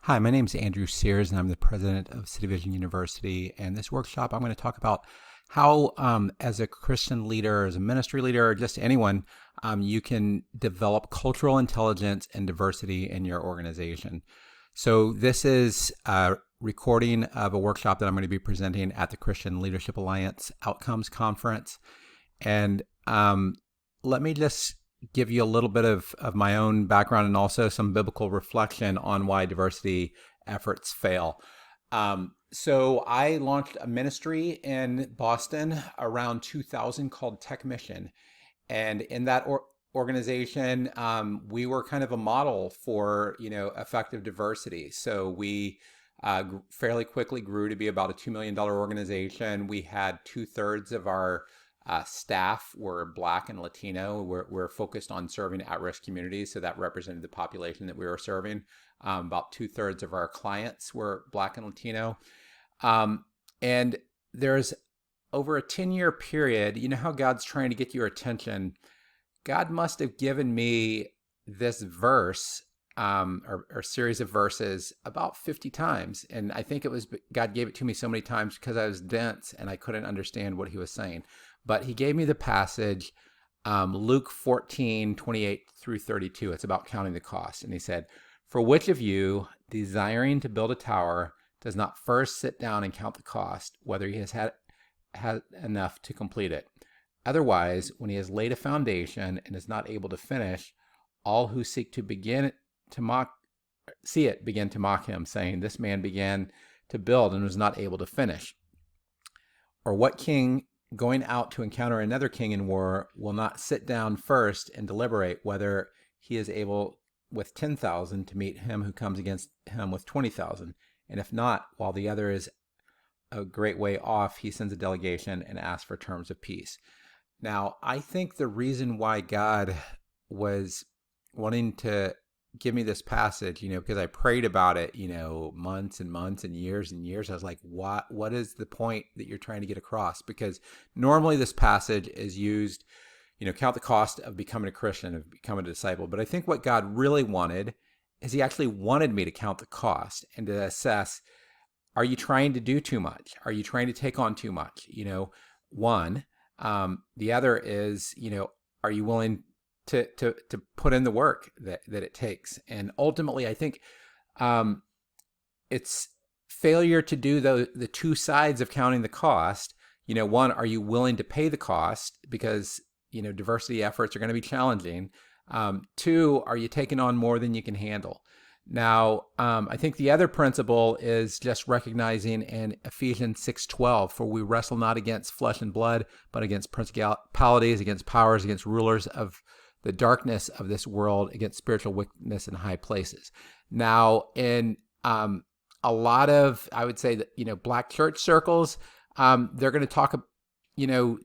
Hi, my name is Andrew Sears, and I'm the president of City Vision University. And this workshop, I'm going to talk about how, as a Christian leader, as a ministry leader, or just anyone, you can develop cultural intelligence and diversity in your organization. So this is a recording of a workshop that I'm going to be presenting at the Christian Leadership Alliance Outcomes Conference. And let me just give you a little bit of my own background and also some biblical reflection on why diversity efforts fail. So I launched a ministry in Boston around 2000 called Tech Mission. And in that organization, we were kind of a model for, effective diversity. So we fairly quickly grew to be about a $2 million organization. We had 2/3 of our staff were Black and Latino. We're focused on serving at-risk communities, so that represented the population that we were serving. About 2/3 of our clients were Black and Latino. And there's over a 10-year period, you know how God's trying to get your attention. God must have given me this verse or series of verses about 50 times. And I think it was God gave it to me so many times because I was dense and I couldn't understand what he was saying. But he gave me the passage, Luke 14:28-32. It's about counting the cost. And he said, "For which of you, desiring to build a tower, does not first sit down and count the cost, whether he has had enough to complete it? Otherwise, when he has laid a foundation and is not able to finish, all who seek to begin to see it begin to mock him, saying, 'This man began to build and was not able to finish.' Or what king going out to encounter another king in war will not sit down first and deliberate whether he is able with 10,000 to meet him who comes against him with 20,000? And if not, while the other is a great way off, he sends a delegation and asks for terms of peace." Now, I think the reason why God was wanting to give me this passage, because I prayed about it, months and months and years. I was like, what is the point that you're trying to get across? Because normally this passage is used, count the cost of becoming a Christian, of becoming a disciple. But I think what God really wanted is he actually wanted me to count the cost and to assess, are you trying to do too much? Are you trying to take on too much? One. The other is, are you willing to put in the work that it takes? And ultimately, I think it's failure to do the two sides of counting the cost. One, are you willing to pay the cost? Because, diversity efforts are going to be challenging. Two, are you taking on more than you can handle? Now, I think the other principle is just recognizing in Ephesians 6:12, "For we wrestle not against flesh and blood, but against principalities, against powers, against rulers of the darkness of this world, against spiritual wickedness in high places." Now, in a lot of, I would say that, Black church circles, they're going to talk,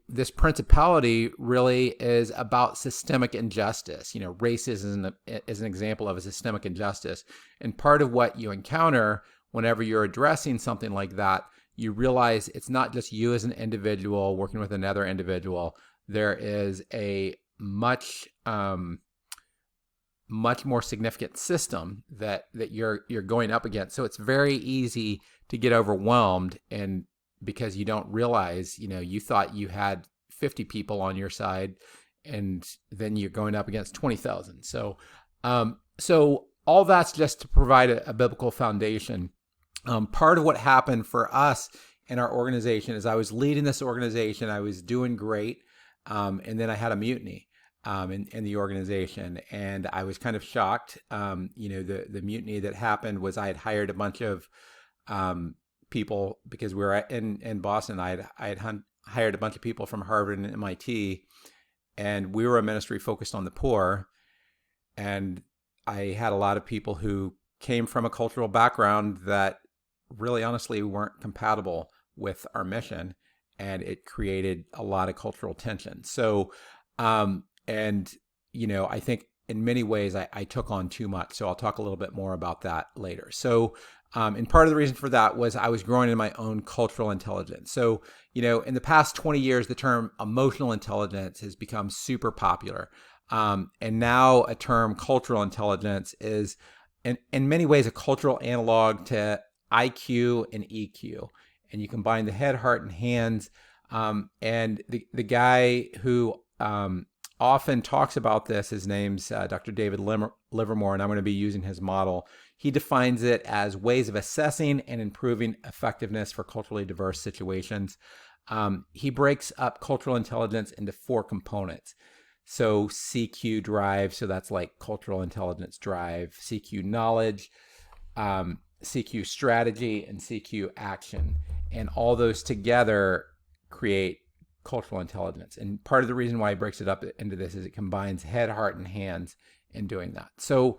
this principality really is about systemic injustice. Racism is an example of a systemic injustice. And part of what you encounter whenever you're addressing something like that, you realize it's not just you as an individual working with another individual. There is a much more significant system that you're going up against. So it's very easy to get overwhelmed, and because you don't realize, you thought you had 50 people on your side, and then you're going up against 20,000. So all that's just to provide a biblical foundation. Part of what happened for us in our organization is I was leading this organization. I was doing great. And then I had a mutiny in the organization, and I was kind of shocked. The mutiny that happened was I had hired a bunch of people because we were in Boston. I had hired a bunch of people from Harvard and MIT, and we were a ministry focused on the poor. And I had a lot of people who came from a cultural background that really honestly weren't compatible with our mission. And it created a lot of cultural tension. So, I think in many ways I took on too much. So I'll talk a little bit more about that later. So, and part of the reason for that was I was growing in my own cultural intelligence. So, in the past 20 years, the term emotional intelligence has become super popular. And now a term cultural intelligence is in many ways a cultural analog to IQ and EQ. And you combine the head, heart, and hands. And the guy who often talks about this, his name's Dr. David Livermore, and I'm going to be using his model. He defines it as ways of assessing and improving effectiveness for culturally diverse situations. He breaks up cultural intelligence into 4 components. So CQ drive, so that's like cultural intelligence drive, CQ knowledge, CQ strategy, and CQ action. And all those together create cultural intelligence. And part of the reason why he breaks it up into this is it combines head, heart, and hands in doing that. So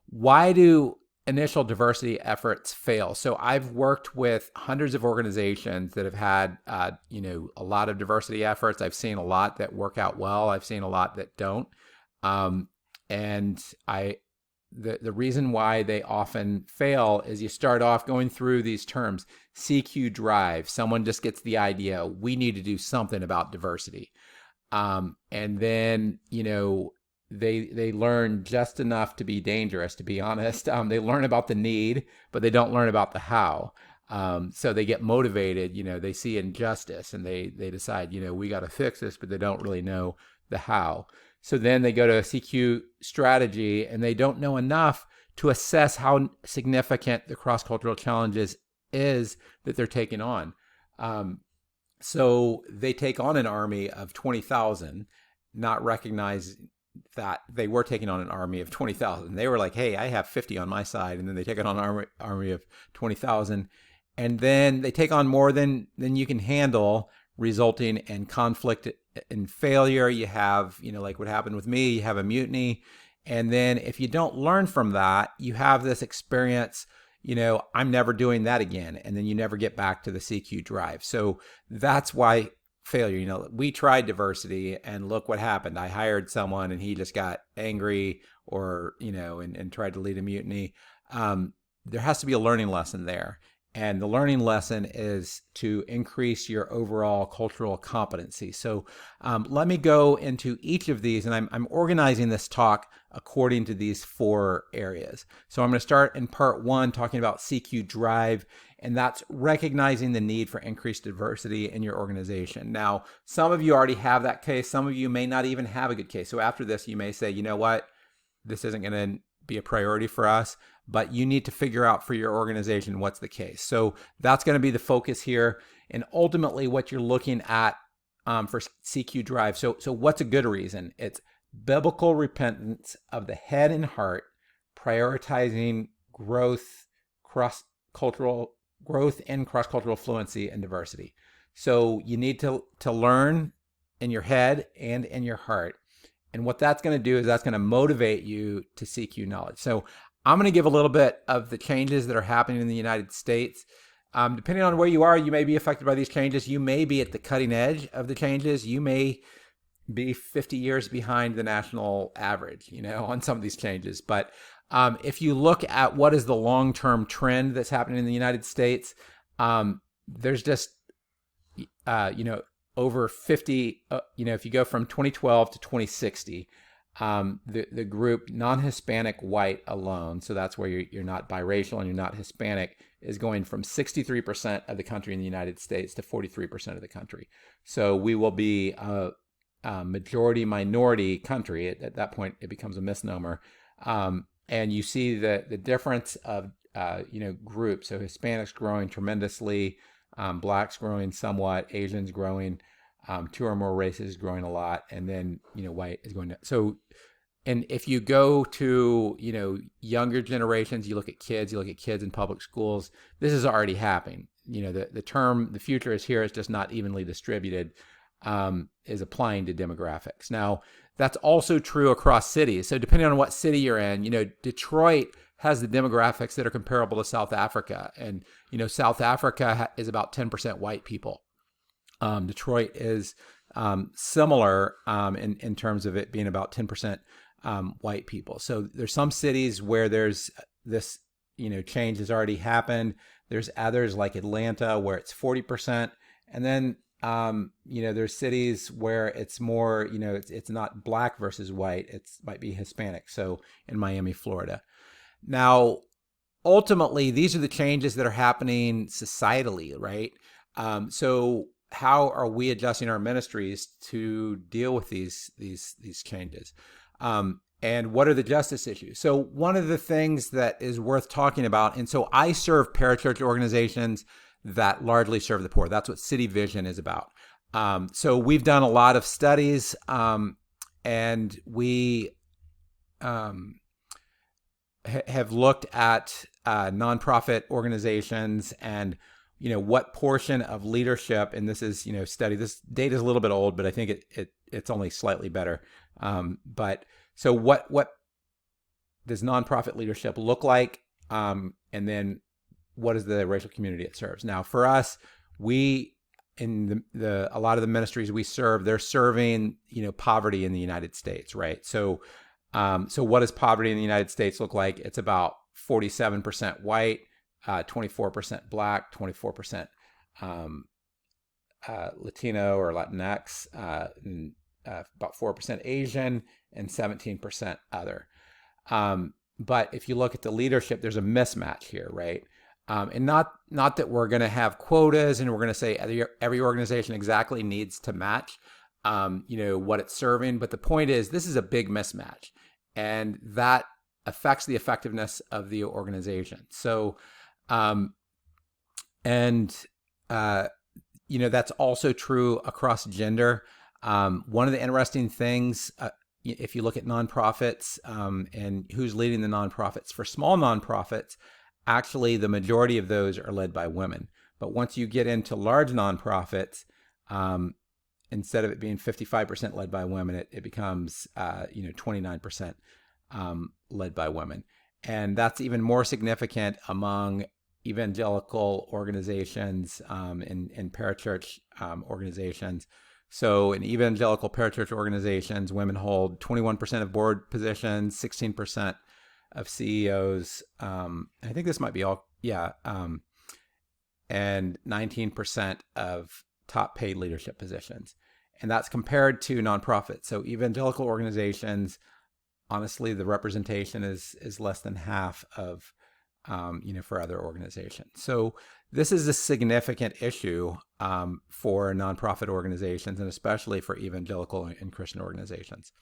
why do initial diversity efforts fail? So I've worked with hundreds of organizations that have had, a lot of diversity efforts. I've seen a lot that work out well. I've seen a lot that don't. And the reason why they often fail is you start off going through these terms. CQ drive, someone just gets the idea, we need to do something about diversity. And then, they learn just enough to be dangerous, to be honest. They learn about the need, but they don't learn about the how. So they get motivated, they see injustice and they decide, we got to fix this, but they don't really know the how. So then they go to a CQ strategy and they don't know enough to assess how significant the cross-cultural challenges is that they're taking on. So they take on an army of 20,000, not recognizing that they were taking on an army of 20,000. They were like, hey, I have 50 on my side. And then they take on an army of 20,000. And then they take on more than you can handle, resulting in conflict and failure. You have, like what happened with me, you have a mutiny. And then if you don't learn from that, you have this experience, I'm never doing that again. And then you never get back to the CQ drive. So that's why failure, we tried diversity and look what happened. I hired someone and he just got angry or, and tried to lead a mutiny. There has to be a learning lesson there. And the learning lesson is to increase your overall cultural competency. So let me go into each of these, and I'm organizing this talk according to these 4 areas. So I'm going to start in part 1 talking about CQ drive, and that's recognizing the need for increased diversity in your organization. Now, some of you already have that case. Some of you may not even have a good case. So after this, you may say, you know what, this isn't going to be a priority for us, but you need to figure out for your organization what's the case. So that's going to be the focus here. And ultimately what you're looking at for CQ drive. So what's a good reason? It's biblical repentance of the head and heart, prioritizing growth, cross-cultural growth and cross-cultural fluency and diversity. So you need to learn in your head and in your heart. And what that's going to do is that's going to motivate you to CQ knowledge. So I'm going to give a little bit of the changes that are happening in the United States. Depending on where you are, you may be affected by these changes. You may be at the cutting edge of the changes. You may be 50 years behind the national average, on some of these changes. But if you look at what is the long-term trend that's happening in the United States, there's just, over 50, if you go from 2012 to 2060, the group non-Hispanic white alone, so that's where you're not biracial and you're not Hispanic, is going from 63% of the country in the United States to 43% of the country. So we will be a majority minority country. At that point, it becomes a misnomer. And you see the difference of, groups. So Hispanics growing tremendously, Blacks growing somewhat, Asians growing, 2 or more races growing a lot, and then, white is going to. So, and if you go to, younger generations, you look at kids in public schools, this is already happening. The term, the future is here, it's just not evenly distributed, is applying to demographics. Now, that's also true across cities. So depending on what city you're in, Detroit has the demographics that are comparable to South Africa. And, South Africa is about 10% white people. Detroit is similar in terms of it being about 10% white people. So there's some cities where there's this, change has already happened. There's others like Atlanta where it's 40%. And then, there's cities where it's more, it's not Black versus white. It might be Hispanic. So in Miami, Florida. Now, ultimately, these are the changes that are happening societally, right? So how are we adjusting our ministries to deal with these changes? And what are the justice issues? So one of the things that is worth talking about, and so I serve parachurch organizations that largely serve the poor. That's what City Vision is about. So we've done a lot of studies, and we have looked at nonprofit organizations and what portion of leadership, and this is study, this data is a little bit old, but I think it's only slightly better. But so what does nonprofit leadership look like, and then what is the racial community it serves? Now, for us, we in a lot of the ministries we serve, they're serving poverty in the United States, right? So what does poverty in the United States look like? It's about 47% white, 24% black, 24% Latino or Latinx, and, about 4% Asian, and 17% other. But if you look at the leadership, there's a mismatch here, right? And not that we're going to have quotas and we're going to say every organization exactly needs to match, what it's serving. But the point is, this is a big mismatch, and that affects the effectiveness of the organization. So, that's also true across gender. One of the interesting things, if you look at nonprofits and who's leading the nonprofits, for small nonprofits, actually the majority of those are led by women. But once you get into large nonprofits, instead of it being 55% led by women, it becomes 29% led by women. And that's even more significant among evangelical organizations and parachurch organizations. So in evangelical parachurch organizations, women hold 21% of board positions, 16% of CEOs. I think this might be all, and 19% of top paid leadership positions. And that's compared to nonprofits. So evangelical organizations, honestly, the representation is less than half of, for other organizations. So this is a significant issue for nonprofit organizations, and especially for evangelical and Christian organizations.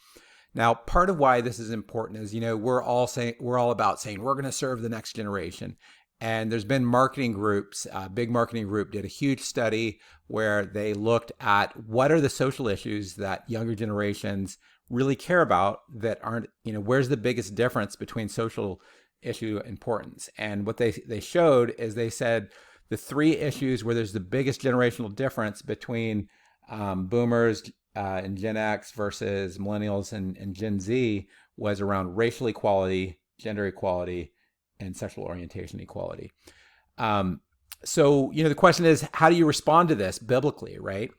Now, part of why this is important is, we're all about saying we're going to serve the next generation. And there's been marketing groups, a big marketing group did a huge study where they looked at what are the social issues that younger generations really care about that aren't, where's the biggest difference between social issue importance. And what they showed is they said the three issues where there's the biggest generational difference between boomers and Gen X versus millennials and Gen Z was around racial equality, gender equality, and sexual orientation equality. So, the question is, how do you respond to this biblically, right?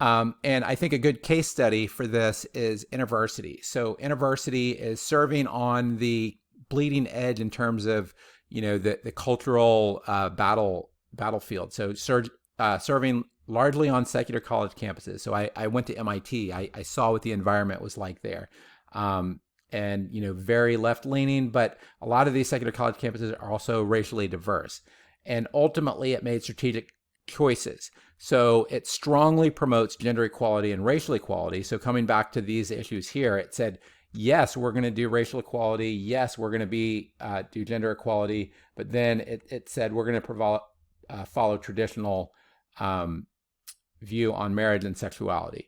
And I think a good case study for this is InterVarsity. So InterVarsity is serving on the bleeding edge in terms of, the cultural battlefield. So serving largely on secular college campuses. So I went to MIT. I saw what the environment was like there. And very left-leaning, but a lot of these secular college campuses are also racially diverse. And ultimately, it made strategic choices. So it strongly promotes gender equality and racial equality. So coming back to these issues here, it said, yes, we're going to do racial equality. Yes, we're going to do gender equality. But then it said we're going to follow traditional view on marriage and sexuality.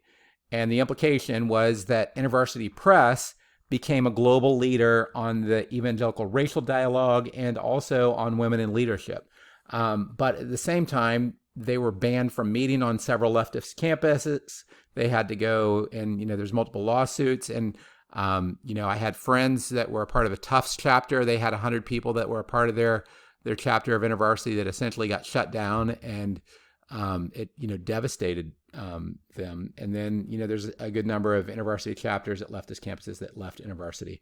And the implication was that InterVarsity Press became a global leader on the evangelical racial dialogue and also on women in leadership. But at the same time, they were banned from meeting on several leftist campuses. They had to go, and there's multiple lawsuits. And I had friends that were a part of a Tufts chapter. They had 100 people that were a part of their chapter of InterVarsity that essentially got shut down, and it devastated them. And then there's a good number of InterVarsity chapters at leftist campuses that left InterVarsity.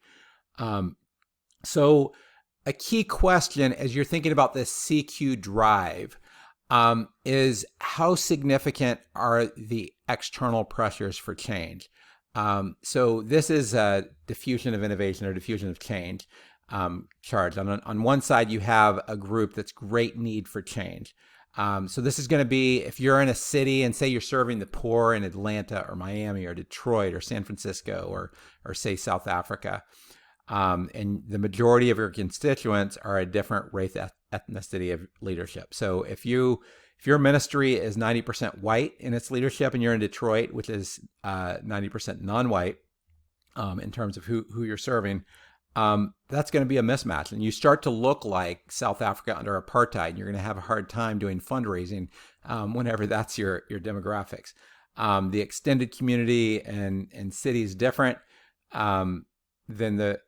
So a key question as you're thinking about this CQ drive is how significant are the external pressures for change? So this is a diffusion of innovation or diffusion of change. charged. On one side, you have a group that's great need for change. So this is going to be if you're in a city and say you're serving the poor in Atlanta or Miami or Detroit or San Francisco or say South Africa, and the majority of your constituents are a different race, ethnicity of leadership. So if your ministry is 90% white in its leadership and you're in Detroit, which is 90% non-white in terms of who you're serving, that's going to be a mismatch. And you start to look like South Africa under apartheid, and you're going to have a hard time doing fundraising whenever that's your demographics. The extended community and city is different than the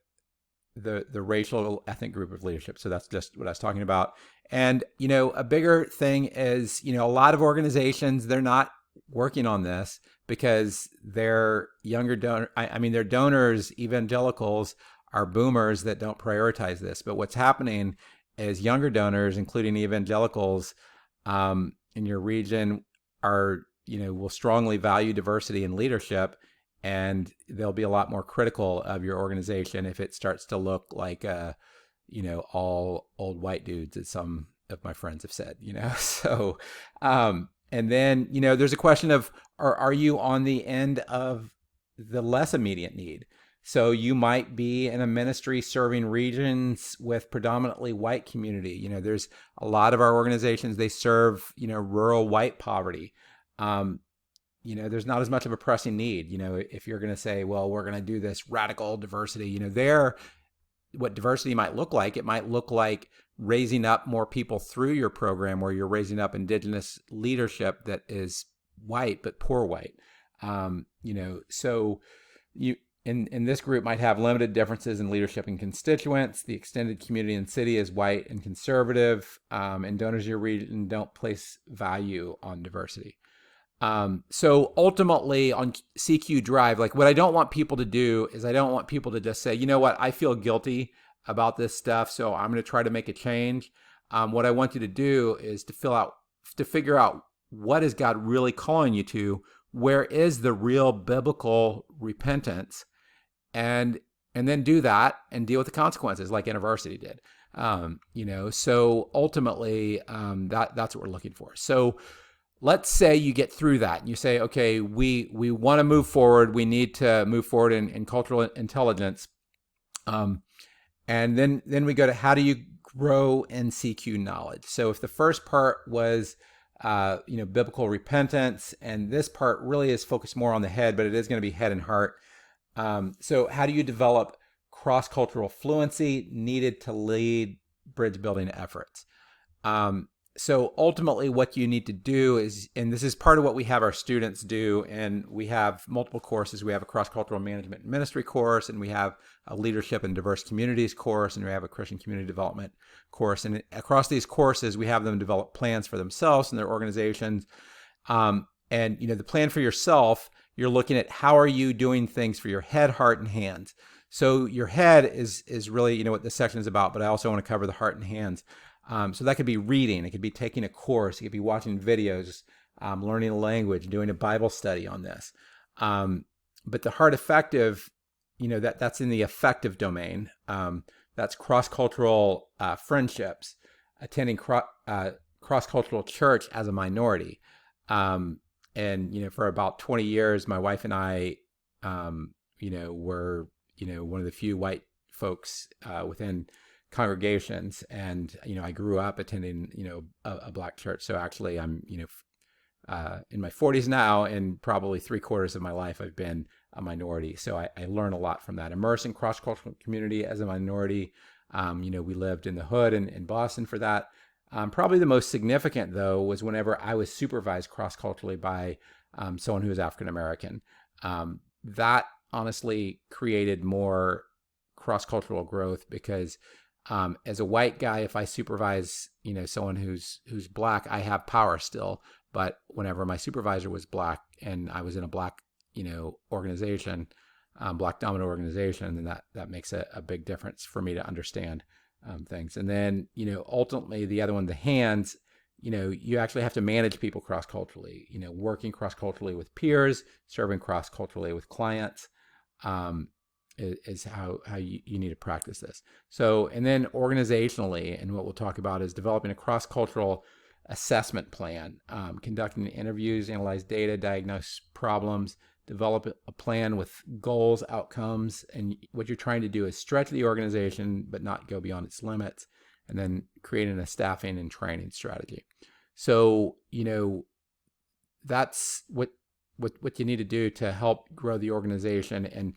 racial ethnic group of leadership. So that's just what I was talking about. And, a bigger thing is, a lot of organizations, they're not working on this because their younger their donors, evangelicals, are boomers that don't prioritize this. But what's happening is younger donors, including evangelicals in your region, will strongly value diversity in leadership, and they'll be a lot more critical of your organization if it starts to look like all old white dudes, as some of my friends have said. So and then there's a question of are you on the end of the less immediate need? So you might be in a ministry serving regions with predominantly white community. There's a lot of our organizations, they serve rural white poverty. There's not as much of a pressing need. If you're going to say, well, we're going to do this radical diversity, what diversity might look like, it might look like raising up more people through your program where you're raising up indigenous leadership that is white, but poor white. So you in this group might have limited differences in leadership and constituents. The extended community and city is white and conservative, and donors in your region don't place value on diversity. So ultimately on CQ Drive, like what I don't want people to do is I don't want people to just say, you know what, I feel guilty about this stuff, so I'm going to try to make a change. What I want you to do is to figure out what is God really calling you to, where is the real biblical repentance, and then do that and deal with the consequences like InterVarsity did. So ultimately that's what we're looking for. So let's say you get through that and you say, okay, we want to move forward. We need to move forward in cultural intelligence. And then we go to how do you grow in CQ knowledge? So if the first part was, biblical repentance, and this part really is focused more on the head, but it is going to be head and heart. So how do you develop cross-cultural fluency needed to lead bridge building efforts? So ultimately what you need to do is, and this is part of what we have our students do, and we have multiple courses. We have a cross-cultural management and ministry course, and we have a leadership and diverse communities course, and we have a Christian community development course. And across these courses, we have them develop plans for themselves and their organizations. And the plan for yourself, you're looking at how are you doing things for your head, heart, and hands. So your head is really, what this section is about, but I also want to cover the heart and hands. So that could be reading, it could be taking a course, it could be watching videos, learning a language, doing a Bible study on this. But the heart effective, that's in the affective domain. That's cross-cultural friendships, attending cross-cultural church as a minority. And for about 20 years, my wife and I, were, one of the few white folks within congregations, and I grew up attending a black church. So actually I'm in my 40s now, and probably 3/4 of my life I've been a minority. So I learn a lot from that. Immerse in cross-cultural community as a minority. We lived in the hood in Boston for that. Probably the most significant though was whenever I was supervised cross-culturally by someone who was African American. That honestly created more cross-cultural growth because as a white guy, if I supervise, someone who's black, I have power still. But whenever my supervisor was black and I was in a black, organization, black dominant organization, then that makes a big difference for me to understand things. And then, ultimately the other one, the hands, you actually have to manage people cross-culturally, working cross-culturally with peers, serving cross-culturally with clients. is how you need to practice this. So, and then organizationally, and what we'll talk about is developing a cross-cultural assessment plan, conducting interviews, analyze data, diagnose problems, develop a plan with goals, outcomes, and what you're trying to do is stretch the organization but not go beyond its limits, and then creating a staffing and training strategy. So, that's what you need to do to help grow the organization. And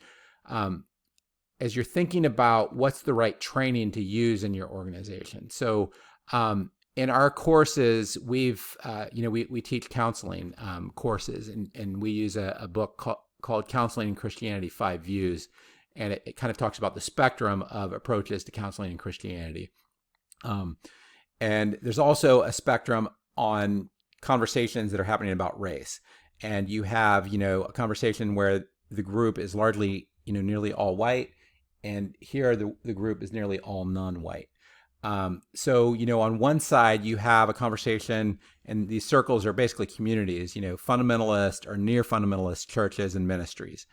as you're thinking about what's the right training to use in your organization. So in our courses, we teach counseling courses, and we use a book called Counseling in Christianity, 5 Views. And it kind of talks about the spectrum of approaches to counseling in Christianity. And there's also a spectrum on conversations that are happening about race. And you have, a conversation where the group is largely, nearly all white, and here the group is nearly all non-white. So, on one side you have a conversation, and these circles are basically communities, fundamentalist or near fundamentalist churches and ministries.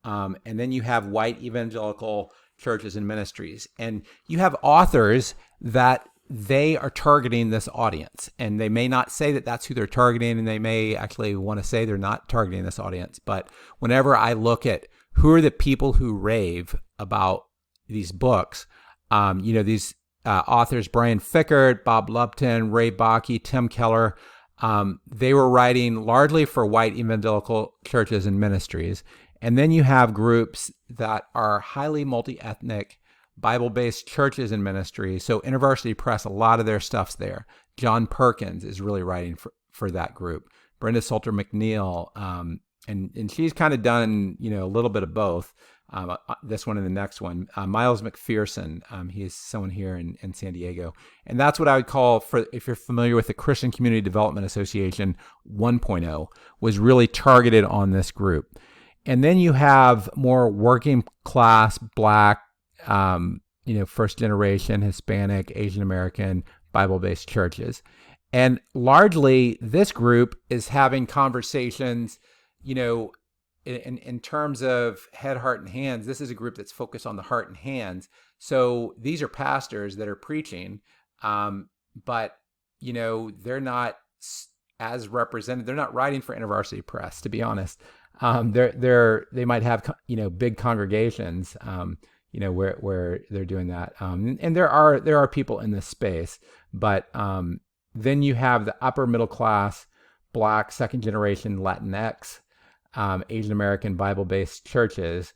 And then you have white evangelical churches and ministries. And you have authors that they are targeting this audience, and they may not say that that's who they're targeting, and they may actually want to say they're not targeting this audience. But whenever I look at who are the people who rave about these books, these authors, Brian Fickert, Bob Lupton, Ray Bakke, Tim Keller, they were writing largely for white evangelical churches and ministries. And then you have groups that are highly multi-ethnic, Bible-based churches and ministries. So InterVarsity Press, a lot of their stuff's there. John Perkins is really writing for that group. Brenda Salter McNeil, and she's kind of done, a little bit of both. This one and the next one. Miles McPherson, he's someone here in San Diego. And that's what I would call, if you're familiar with the Christian Community Development Association 1.0, was really targeted on this group. And then you have more working class, Black, first generation, Hispanic, Asian American, Bible-based churches. And largely this group is having conversations, in terms of head, heart, and hands. This is a group that's focused on the heart and hands. So these are pastors that are preaching, but, they're not as represented. They're not writing for InterVarsity Press, to be honest. They might have, big congregations, where they're doing that. And there are people in this space, but then you have the upper middle class, Black, second generation Latinx, Asian American Bible-based churches.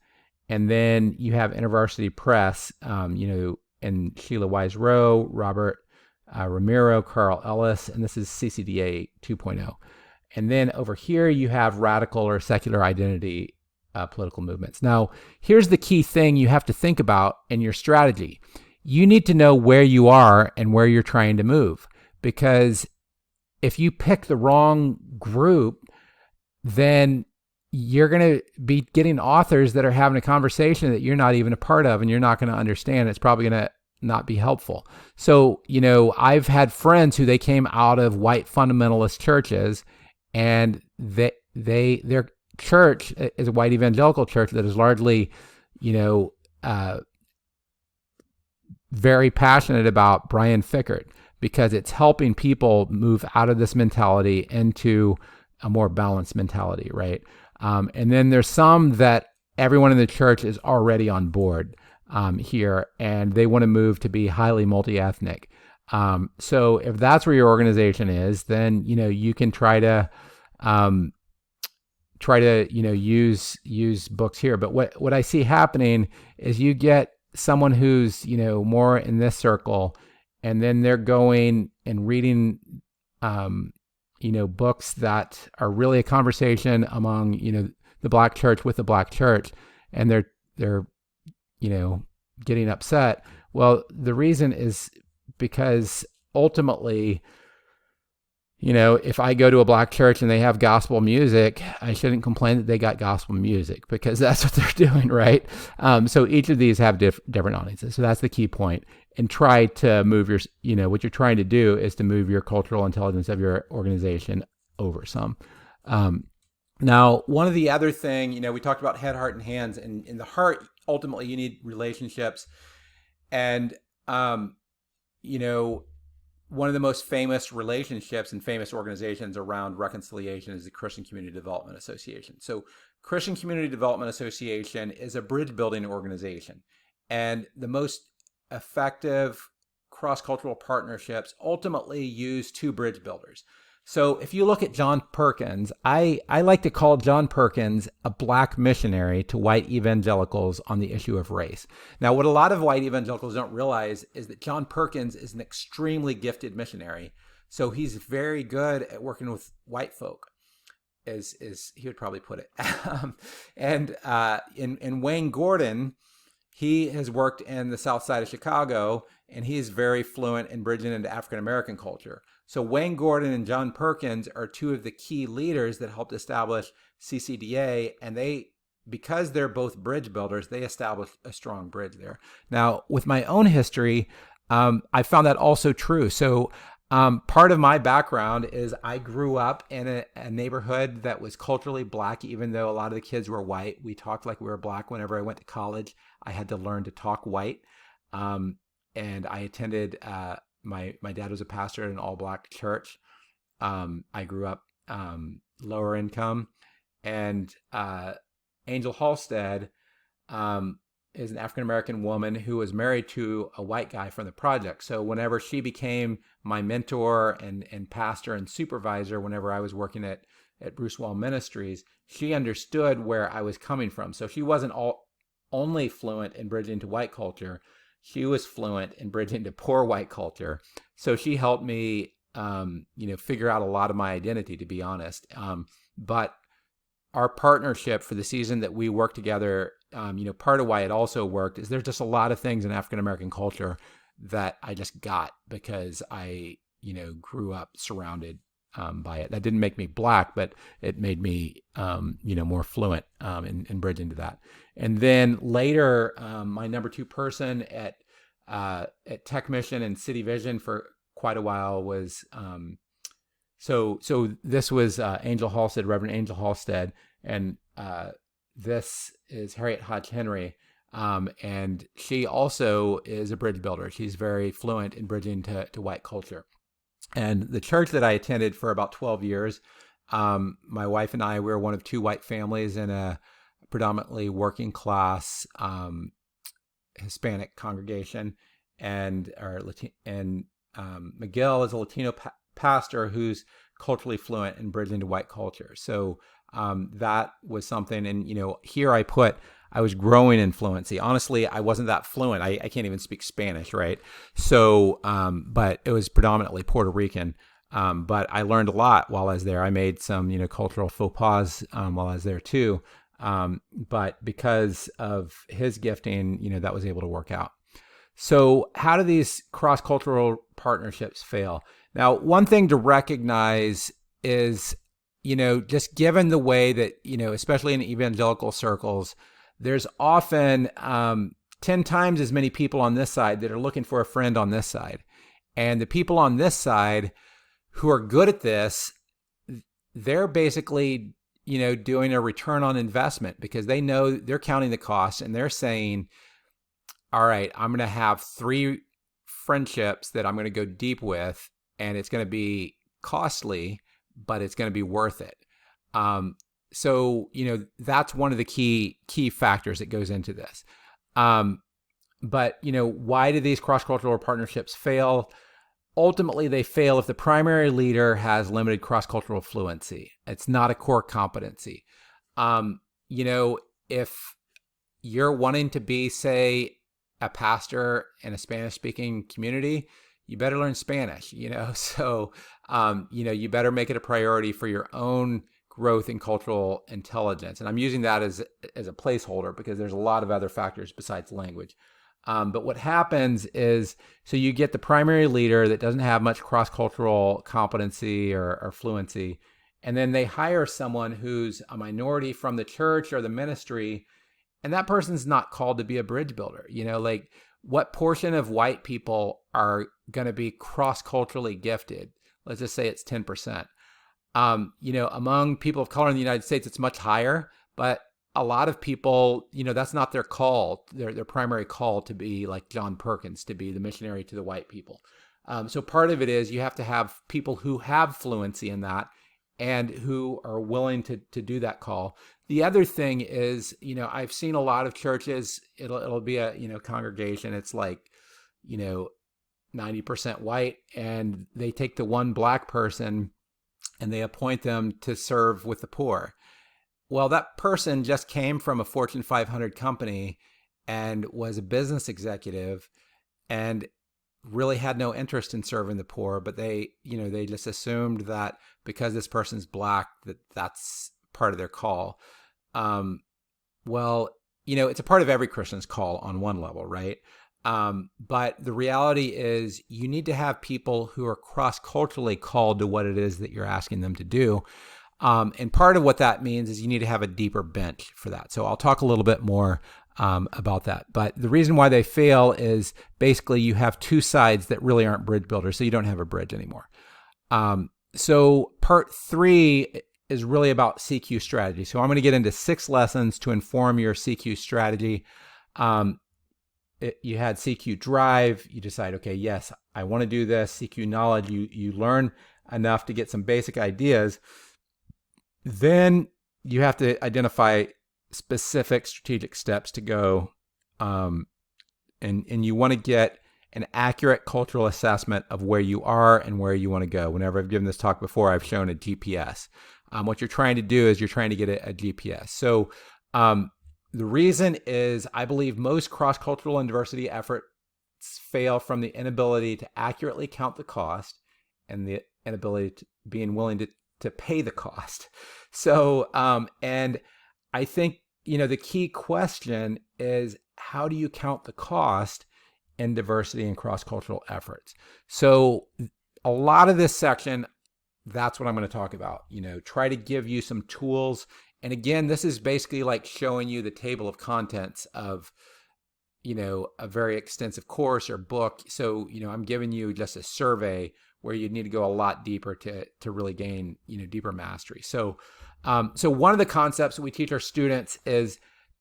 And then you have InterVarsity Press, and Sheila Wise Rowe, Robert Ramiro, Carl Ellis, and this is CCDA 2.0. And then over here you have radical or secular identity political movements. Now, here's the key thing you have to think about in your strategy. You need to know where you are and where you're trying to move, because if you pick the wrong group, then you're going to be getting authors that are having a conversation that you're not even a part of, and you're not going to understand. It's probably going to not be helpful. So, I've had friends who they came out of white fundamentalist churches, and their church is a white evangelical church that is largely, very passionate about Brian Fickert, because it's helping people move out of this mentality into a more balanced mentality, right? And then there's some that everyone in the church is already on board here, and they want to move to be highly multi-ethnic. So if that's where your organization is, then you can try to use books here. But what I see happening is you get someone who's more in this circle, and then they're going and reading books that are really a conversation among the Black church with the Black church, and they're getting upset. Well, the reason is because ultimately, if I go to a Black church and they have gospel music, I shouldn't complain that they got gospel music, because that's what they're doing, right? So each of these have different audiences. So that's the key point. And try to move what you're trying to do is to move your cultural intelligence of your organization over some. Now, one of the other thing, we talked about head, heart, and hands, and in the heart, ultimately you need relationships. And, you know, one of the most famous relationships and famous organizations around reconciliation is the Christian Community Development Association. So Christian Community Development Association is a bridge building organization. And the most effective cross-cultural partnerships ultimately use two bridge builders. So if you look at John Perkins, I like to call John Perkins a black missionary to white evangelicals on the issue of race. Now, what a lot of white evangelicals don't realize is that John Perkins is an extremely gifted missionary. So he's very good at working with white folk, as he would probably put it. And Wayne Gordon, he has worked in the South Side of Chicago, and he is very fluent in bridging into African American culture. So Wayne Gordon and John Perkins are two of the key leaders that helped establish CCDA, and because they're both bridge builders, they established a strong bridge there. Now, with my own history, I found that also true. So part of my background is I grew up in a neighborhood that was culturally black, even though a lot of the kids were white. We talked like we were black. Whenever I went to college, I had to learn to talk white. And I attended, my dad was a pastor at an all-black church. I grew up lower income. And Angel Halstead is an African-American woman who was married to a white guy from the project. So whenever she became my mentor and pastor and supervisor, whenever I was working at Bruce Wall Ministries, she understood where I was coming from. So she wasn't only fluent in bridging to white culture. She was fluent in bridging to poor white culture. So she helped me, figure out a lot of my identity, to be honest. But our partnership for the season that we worked together, part of why it also worked is there's just a lot of things in African-American culture that I just got because I, grew up surrounded by it. That didn't make me black, but it made me, more fluent in bridging to that. And then later, my number two person at Tech Mission and City Vision for quite a while was so this was Angel Halstead, Reverend Angel Halstead, and this is Harriet Hodge Henry, and she also is a bridge builder. She's very fluent in bridging to white culture. And the church that I attended for about 12 years, my wife and I, we were one of two white families in a predominantly working class Hispanic congregation, and Miguel is a Latino pastor who's culturally fluent in bridging to white culture. So that was something. And here I was growing in fluency. Honestly, I wasn't that fluent. I can't even speak Spanish, right? So, but it was predominantly Puerto Rican. But I learned a lot while I was there. I made some, cultural faux pas while I was there too. But because of his gifting, that was able to work out. So how do these cross-cultural partnerships fail? Now, one thing to recognize is, just given the way that, especially in evangelical circles, there's often 10 times as many people on this side that are looking for a friend on this side. And the people on this side who are good at this, they're basically, doing a return on investment because they know they're counting the cost and they're saying, all right, I'm going to have 3 friendships that I'm going to go deep with, and it's going to be costly, but it's going to be worth it. So, that's one of the key factors that goes into this. But, why do these cross-cultural partnerships fail? Ultimately, they fail if the primary leader has limited cross-cultural fluency. It's not a core competency. If you're wanting to be, say, a pastor in a Spanish-speaking community, you better learn Spanish, So, you better make it a priority for your own growth in cultural intelligence. And I'm using that as a placeholder because there's a lot of other factors besides language. But what happens is, so you get the primary leader that doesn't have much cross-cultural competency or fluency, and then they hire someone who's a minority from the church or the ministry, and that person's not called to be a bridge builder. What portion of white people are going to be cross-culturally gifted? Let's just say it's 10%. Among people of color in the United States, it's much higher, but a lot of people, that's not their call, their primary call to be like John Perkins, to be the missionary to the white people. So part of it is you have to have people who have fluency in that and who are willing to do that call. The other thing is, I've seen a lot of churches, it'll be a, congregation. It's like, 90% white, and they take the one black person and they appoint them to serve with the poor. Well, that person just came from a Fortune 500 company and was a business executive and really had no interest in serving the poor, but they just assumed that because this person's black, that's part of their call. Well, it's a part of every Christian's call on one level, right? But the reality is you need to have people who are cross-culturally called to what it is that you're asking them to do. And part of what that means is you need to have a deeper bench for that. So I'll talk a little bit more about that. But the reason why they fail is basically you have two sides that really aren't bridge builders, so you don't have a bridge anymore. So part 3 is really about CQ strategy. So I'm going to get into 6 lessons to inform your CQ strategy. You had CQ drive. You decide, okay, yes, I want to do this. CQ knowledge, you learn enough to get some basic ideas. Then you have to identify specific strategic steps to go, and you want to get an accurate cultural assessment of where you are and where you want to go. Whenever I've given this talk before, I've shown a GPS. What you're trying to do is you're trying to get a GPS. So the reason is I believe most cross-cultural and diversity efforts fail from the inability to accurately count the cost and the inability to being willing to pay the cost. So, and I think, the key question is, how do you count the cost in diversity and cross-cultural efforts? So a lot of this section, that's what I'm going to talk about, try to give you some tools. And again, this is basically like showing you the table of contents of, a very extensive course or book. So, I'm giving you just a survey where you need to go a lot deeper to really gain, deeper mastery. So, so one of the concepts that we teach our students is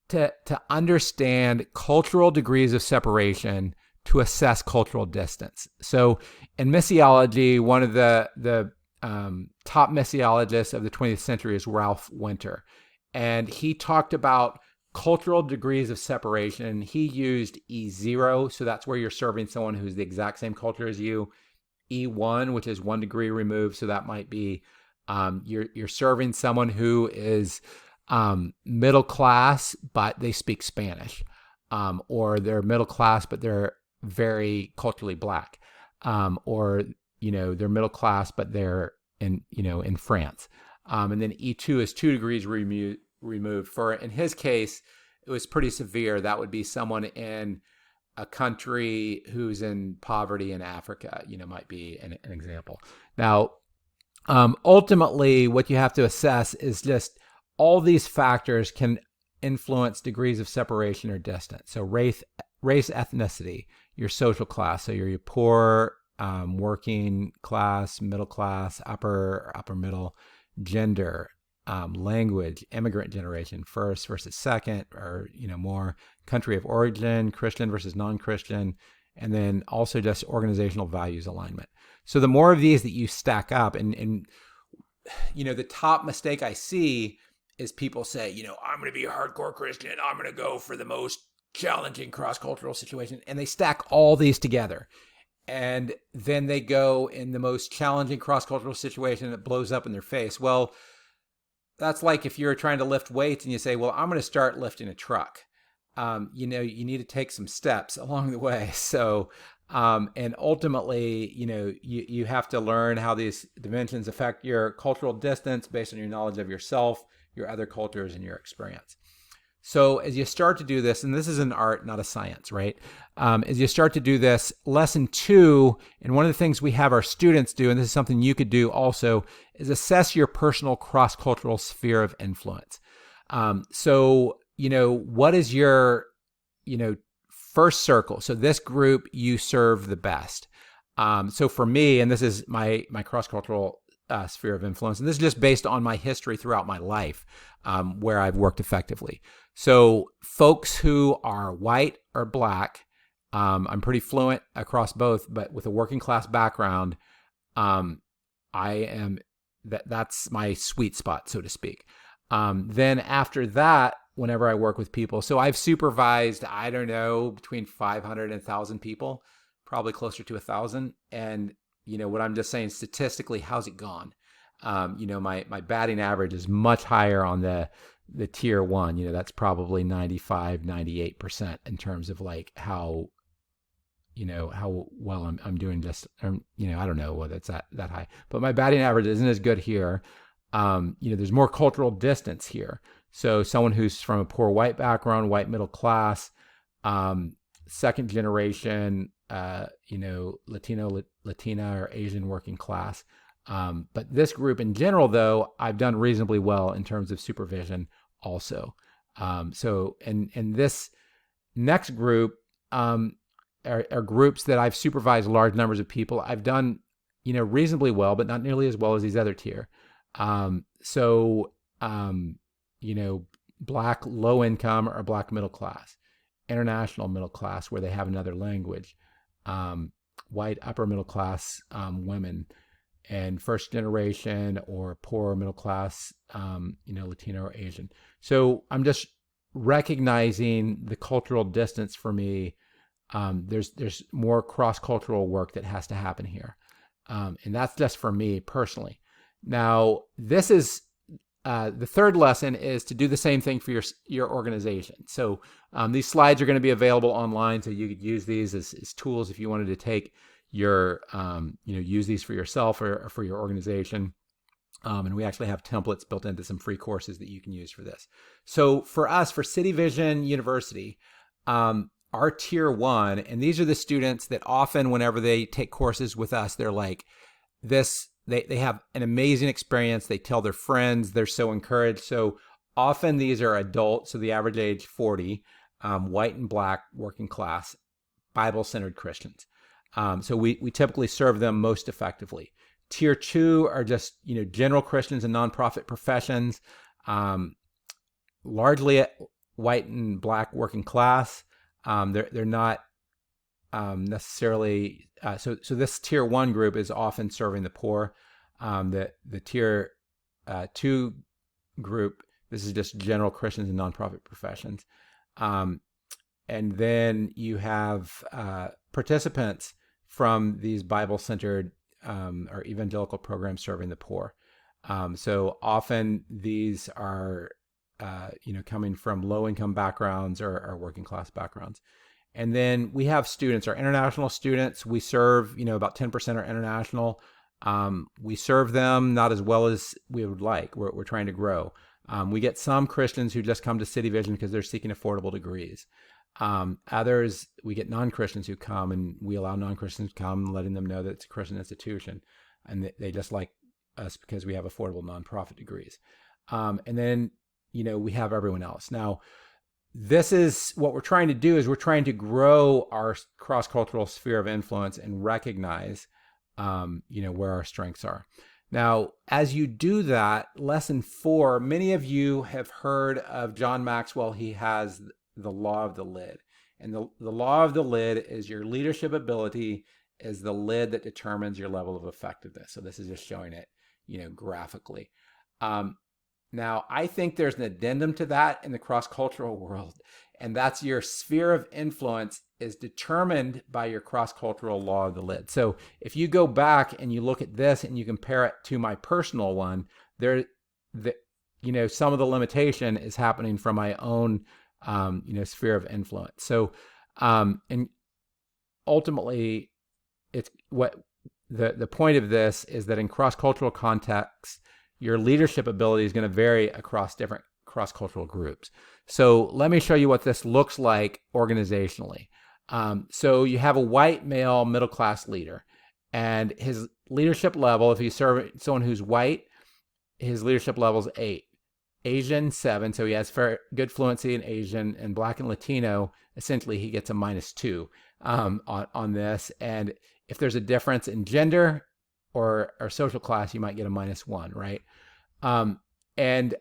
to understand cultural degrees of separation to assess cultural distance. So in missiology, one of the top missiologists of the 20th century is Ralph Winter. And he talked about cultural degrees of separation. He used E0, so that's where you're serving someone who's the exact same culture as you. E1, which is 1 degree removed, so that might be you're serving someone who is middle class, but they speak Spanish, or they're middle class, but they're very culturally black, or they're middle class, but they're in France. And then E2 is 2 degrees removed. For in his case, it was pretty severe. That would be someone in a country who's in poverty in Africa, might be an example. Now, ultimately, what you have to assess is just all these factors can influence degrees of separation or distance. So race, ethnicity, your social class. So you're your poor, working class, middle class, upper middle, gender, language, immigrant generation, first versus second, or more, country of origin, Christian versus non-Christian, and then also just organizational values alignment. So the more of these that you stack up, and the top mistake I see is people say, I'm going to be a hardcore Christian, I'm going to go for the most challenging cross-cultural situation, and they stack all these together. And then they go in the most challenging cross-cultural situation that blows up in their face. Well, that's like if you're trying to lift weights and you say, well, I'm going to start lifting a truck. You need to take some steps along the way. So, and ultimately, you have to learn how these dimensions affect your cultural distance based on your knowledge of yourself, your other cultures, and your experience. So as you start to do this, and this is an art, not a science, right? As you start to do this, lesson 2, and one of the things we have our students do, and this is something you could do also, is assess your personal cross-cultural sphere of influence. So, what is your, first circle? So this group you serve the best. So for me, and this is my cross-cultural sphere of influence. And this is just based on my history throughout my life, where I've worked effectively. So folks who are white or black, I'm pretty fluent across both, but with a working class background, I am, that's my sweet spot, so to speak. Then after that, whenever I work with people, so I've supervised, I don't know, between 500 and 1,000 people, probably closer to 1,000. And what I'm just saying, statistically, how's it gone? My batting average is much higher on the tier 1. That's probably 95, 98% in terms of like how well I'm doing. Just I don't know whether it's that high, but my batting average isn't as good here. There's more cultural distance here. So someone who's from a poor white background, white middle class, second generation, Latino, Latina, or Asian working class. But this group in general, though, I've done reasonably well in terms of supervision also. So this next group are groups that I've supervised large numbers of people. I've done, reasonably well, but not nearly as well as these other tier. Black low income or black middle class, international middle class where they have another language, white upper middle class women, and first generation or poor middle class, Latino or Asian. So I'm just recognizing the cultural distance for me. There's more cross-cultural work that has to happen here. And that's just for me personally. Now, this is the third lesson is to do the same thing for your organization. So these slides are going to be available online, so you could use these as tools if you wanted to take your, use these for yourself or for your organization. And we actually have templates built into some free courses that you can use for this. So for us, for City Vision University, our tier 1, and these are the students that often whenever they take courses with us, they're like this, they have an amazing experience. They tell their friends, they're so encouraged. So often these are adults, so the average age 40, white and black, working class, Bible-centered Christians. So we typically serve them most effectively. Tier 2 are just, general Christians and nonprofit professions, largely white and black working class. They're not necessarily, so this tier 1 group is often serving the poor. The tier 2 group, this is just general Christians and nonprofit professions. And then you have participants from these Bible-centered or evangelical programs serving the poor. So often these are, coming from low-income backgrounds or working class backgrounds. And then we have students, our international students. We serve, about 10% are international. We serve them not as well as we would like. We're trying to grow. We get some Christians who just come to City Vision because they're seeking affordable degrees. Others, we get non-Christians who come, and we allow non-Christians to come, letting them know that it's a Christian institution, and they just like us because we have affordable nonprofit degrees. And then, we have everyone else. Now, this is what we're trying to do is we're trying to grow our cross-cultural sphere of influence and recognize, where our strengths are. Now, as you do that, lesson 4, many of you have heard of John Maxwell. He has the law of the lid. And the law of the lid is your leadership ability is the lid that determines your level of effectiveness. So this is just showing it, graphically. Now, I think there's an addendum to that in the cross-cultural world, and that's your sphere of influence is determined by your cross-cultural law of the lid. So if you go back and you look at this and you compare it to my personal one, some of the limitation is happening from my own, sphere of influence. So, and ultimately, it's what the point of this is that in cross-cultural contexts, your leadership ability is going to vary across different cross-cultural groups. So let me show you what this looks like organizationally. So you have a white male middle-class leader, and his leadership level, if he's serving someone who's white, his leadership level is 8. Asian, 7, so he has good fluency in Asian, and Black and Latino, essentially he gets a -2 on this. And if there's a difference in gender, or social class, you might get a -1, right? And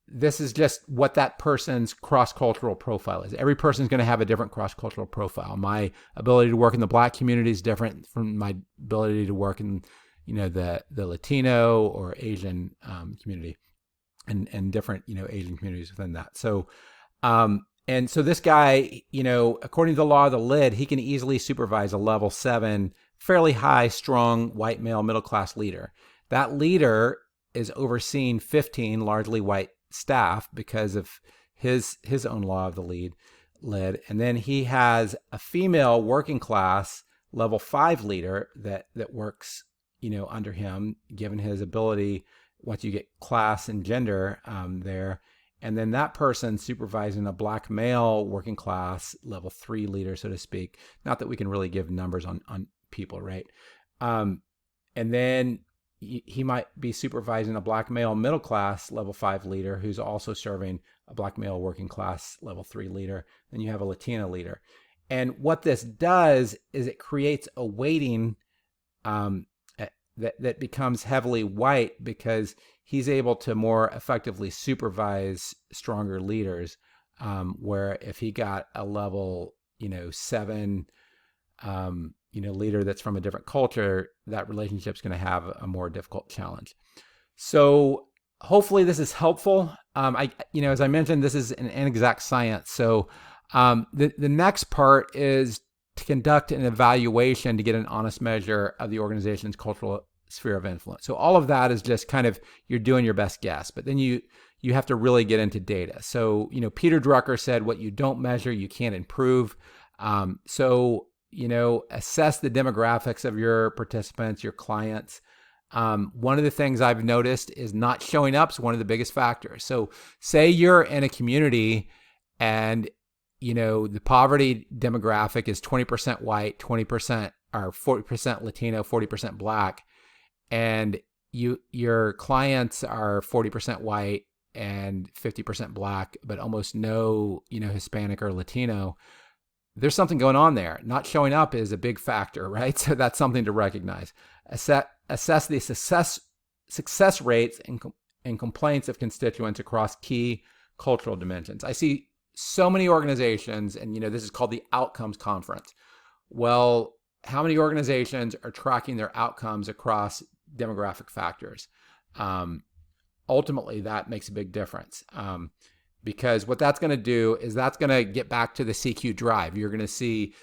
this is just what that person's cross-cultural profile is. Every person is going to have a different cross-cultural profile. My ability to work in the Black community is different from my ability to work in, the Latino or Asian community, and different, Asian communities within that. So, and so this guy, according to the law of the lid, he can easily supervise a level 7, fairly high, strong, white male middle-class leader. That leader is overseeing 15 largely white staff because of his own law of the lid. And then he has a female working class level 5 leader that works, under him, given his ability, once you get class and gender there. And then that person supervising a Black male working class level 3 leader, so to speak. Not that we can really give numbers on people, right? And then he might be supervising a Black male middle class level 5 leader who's also serving a Black male working class level 3 leader. Then you have a Latina leader. And what this does is it creates a weighting that becomes heavily white, because he's able to more effectively supervise stronger leaders, where if he got a level 7 leader that's from a different culture, that relationship's going to have a more difficult challenge. So hopefully this is helpful. As I mentioned, this is an inexact science. So the next part is to conduct an evaluation to get an honest measure of the organization's cultural sphere of influence. So all of that is just kind of, you're doing your best guess, but then you have to really get into data. So, Peter Drucker said, what you don't measure, you can't improve. So assess the demographics of your participants, your clients. One of the things I've noticed is not showing up is one of the biggest factors. So say you're in a community and, the poverty demographic is 20% white, 20% or 40% Latino, 40% Black, and your clients are 40% white and 50% Black, but almost no, Hispanic or Latino. There's something going on there. Not showing up is a big factor, right? So that's something to recognize. Assess the success rates and complaints of constituents across key cultural dimensions. I see so many organizations, and this is called the Outcomes Conference. Well, how many organizations are tracking their outcomes across demographic factors? Ultimately, that makes a big difference. Because what that's going to do is that's going to get back to the CQ drive. You're going to see,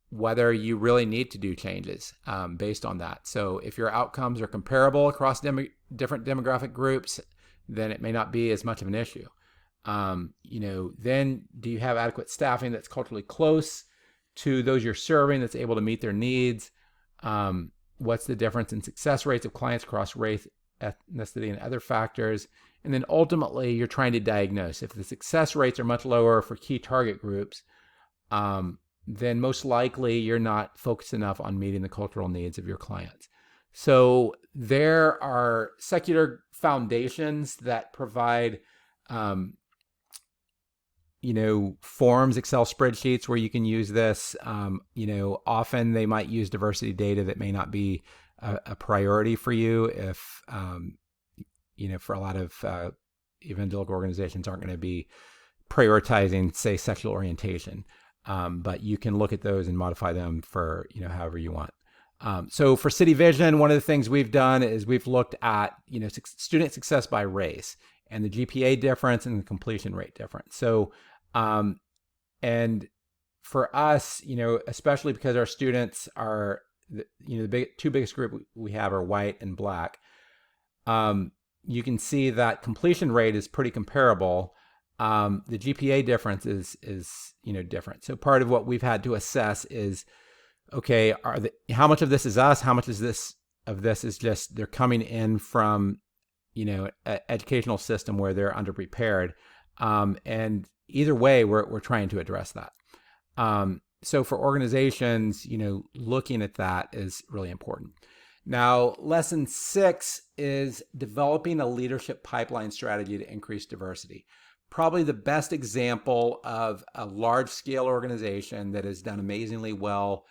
whether you really need to do changes based on that. So if your outcomes are comparable across different demographic groups, then it may not be as much of an issue. Then do you have adequate staffing that's culturally close to those you're serving, that's able to meet their needs? What's the difference in success rates of clients across race, ethnicity, and other factors? And then ultimately, you're trying to diagnose. If the success rates are much lower for key target groups, then most likely you're not focused enough on meeting the cultural needs of your clients. So there are secular foundations that provide, forms, Excel spreadsheets where you can use this. Often they might use diversity data that may not be a priority for you if, for a lot of evangelical organizations aren't going to be prioritizing, say, sexual orientation. But you can look at those and modify them for, however you want. So for City Vision, one of the things we've done is we've looked at, student success by race and the GPA difference and the completion rate difference. So, and for us, especially because our students are, the two biggest group we have are white and Black. You can see that completion rate is pretty comparable. The GPA difference is different. So part of what we've had to assess is, okay, how much of this is us? How much is this is just they're coming in from, an educational system where they're underprepared. And either way, we're trying to address that. So for organizations, looking at that is really important. Now, lesson 6 is developing a leadership pipeline strategy to increase diversity. Probably the best example of a large-scale organization that has done amazingly well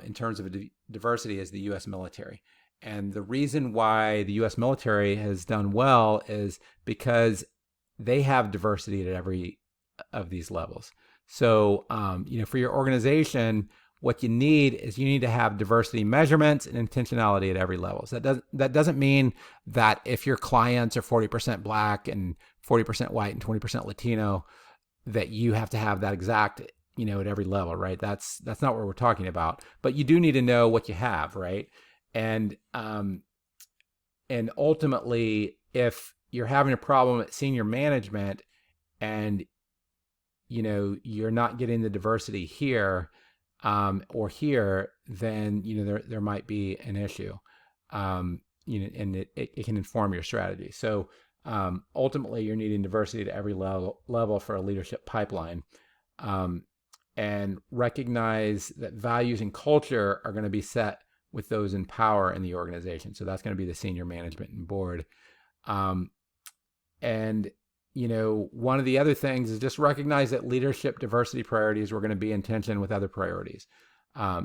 in terms of diversity is the U.S. military. And the reason why the U.S. military has done well is because they have diversity at every of these levels. So, for your organization, what you need to have diversity measurements and intentionality at every level. So that doesn't mean that if your clients are 40% Black and 40% white and 20% Latino, that you have to have that exact, at every level, right? That's not what we're talking about. But you do need to know what you have, right? And ultimately, if you're having a problem at senior management and you're not getting the diversity here or here, then there might be an issue, and it can inform your strategy. So ultimately, you're needing diversity at every level for a leadership pipeline, and recognize that values and culture are going to be set with those in power in the organization. So that's going to be the senior management and board. And one of the other things is just recognize that leadership diversity priorities were going to be in tension with other priorities.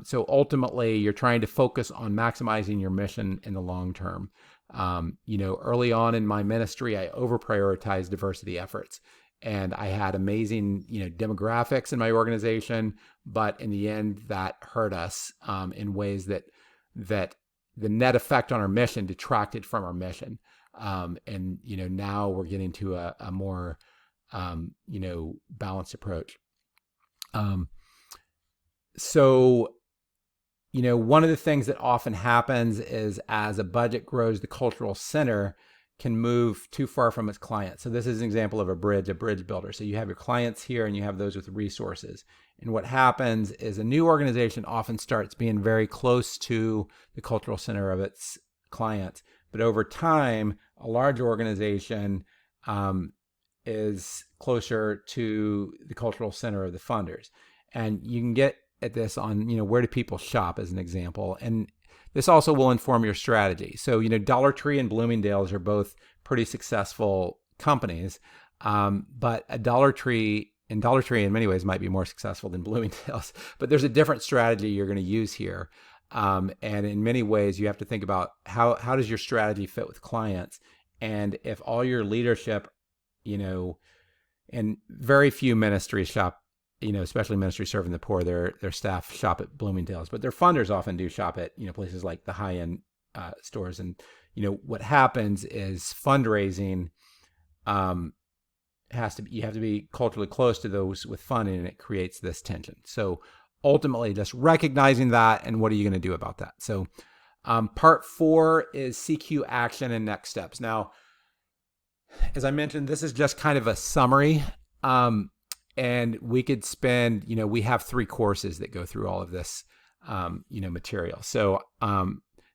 So ultimately, you're trying to focus on maximizing your mission in the long term. Early on in my ministry, I over-prioritized diversity efforts. And I had amazing, demographics in my organization, but in the end, that hurt us in ways that the net effect on our mission detracted from our mission. And now we're getting to a more balanced approach. So one of the things that often happens is as a budget grows, the cultural center can move too far from its clients. So this is an example of a bridge builder. So you have your clients here and you have those with resources. And what happens is a new organization often starts being very close to the cultural center of its clients. But over time, a large organization is closer to the cultural center of the funders. And you can get at this on, where do people shop as an example. And this also will inform your strategy. So, Dollar Tree and Bloomingdale's are both pretty successful companies, but Dollar Tree in many ways might be more successful than Bloomingdale's. But there's a different strategy you're going to use here. And in many ways, you have to think about how does your strategy fit with clients? And if all your leadership, and very few ministries shop, especially ministries serving the poor, their staff shop at Bloomingdale's, but their funders often do shop at, places like the high-end stores. And, what happens is fundraising you have to be culturally close to those with funding, and it creates this tension. So ultimately, just recognizing that, and what are you going to do about that? So part 4 is CQ action and next steps. Now, as I mentioned, this is just kind of a summary. And we could spend, we have 3 courses that go through all of this, material. So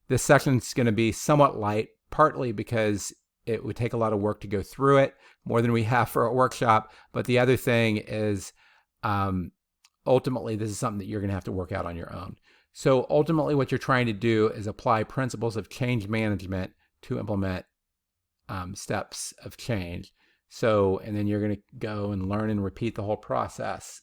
this section is going to be somewhat light, partly because it would take a lot of work to go through it, more than we have for a workshop. But the other thing is, ultimately, this is something that you're going to have to work out on your own. So ultimately, what you're trying to do is apply principles of change management to implement steps of change. So, and then you're going to go and learn and repeat the whole process.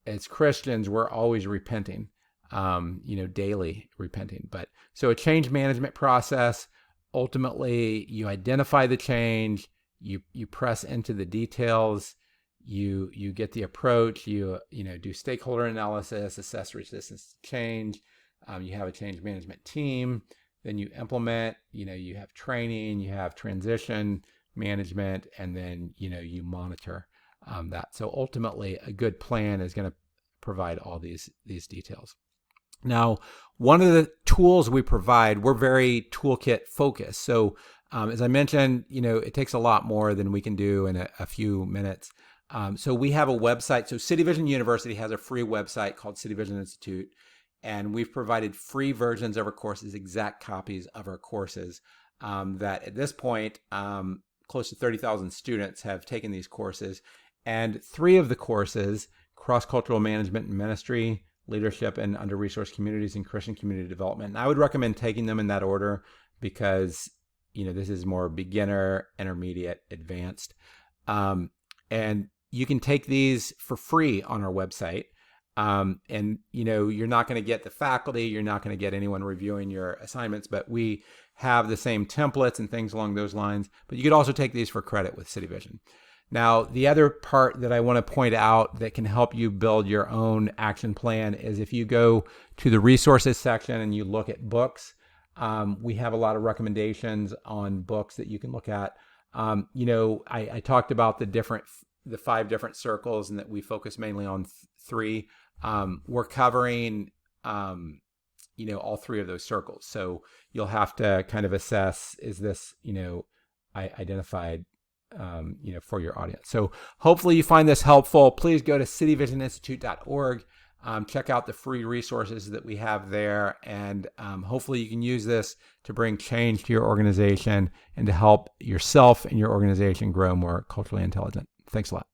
As Christians, we're always repenting, daily repenting. But so a change management process, ultimately you identify the change, you press into the details, you get the approach, you do stakeholder analysis, assess resistance to change, you have a change management team. Then you implement, you have training, you have transition management, and then, you monitor that. So ultimately, a good plan is going to provide all these details. Now, one of the tools we provide, we're very toolkit focused. So as I mentioned, it takes a lot more than we can do in a few minutes. So we have a website. So City Vision University has a free website called City Vision Institute. And we've provided free versions of our courses, exact copies of our courses, that at this point, close to 30,000 students have taken these courses. And 3 of the courses, Cross-Cultural Management and Ministry, Leadership in Under-Resourced Communities, and Christian Community Development. And I would recommend taking them in that order because, this is more beginner, intermediate, advanced. And you can take these for free on our website. And you're not going to get the faculty, you're not going to get anyone reviewing your assignments, but we have the same templates and things along those lines. But you could also take these for credit with City Vision. Now, the other part that I want to point out that can help you build your own action plan is if you go to the resources section and you look at books, we have a lot of recommendations on books that you can look at. I talked about the 5 different circles and that we focus mainly on 3. We're covering, all 3 of those circles. So you'll have to kind of assess, is this, identified, for your audience. So hopefully you find this helpful. Please go to cityvisioninstitute.org. Check out the free resources that we have there. And hopefully you can use this to bring change to your organization and to help yourself and your organization grow more culturally intelligent. Thanks a lot.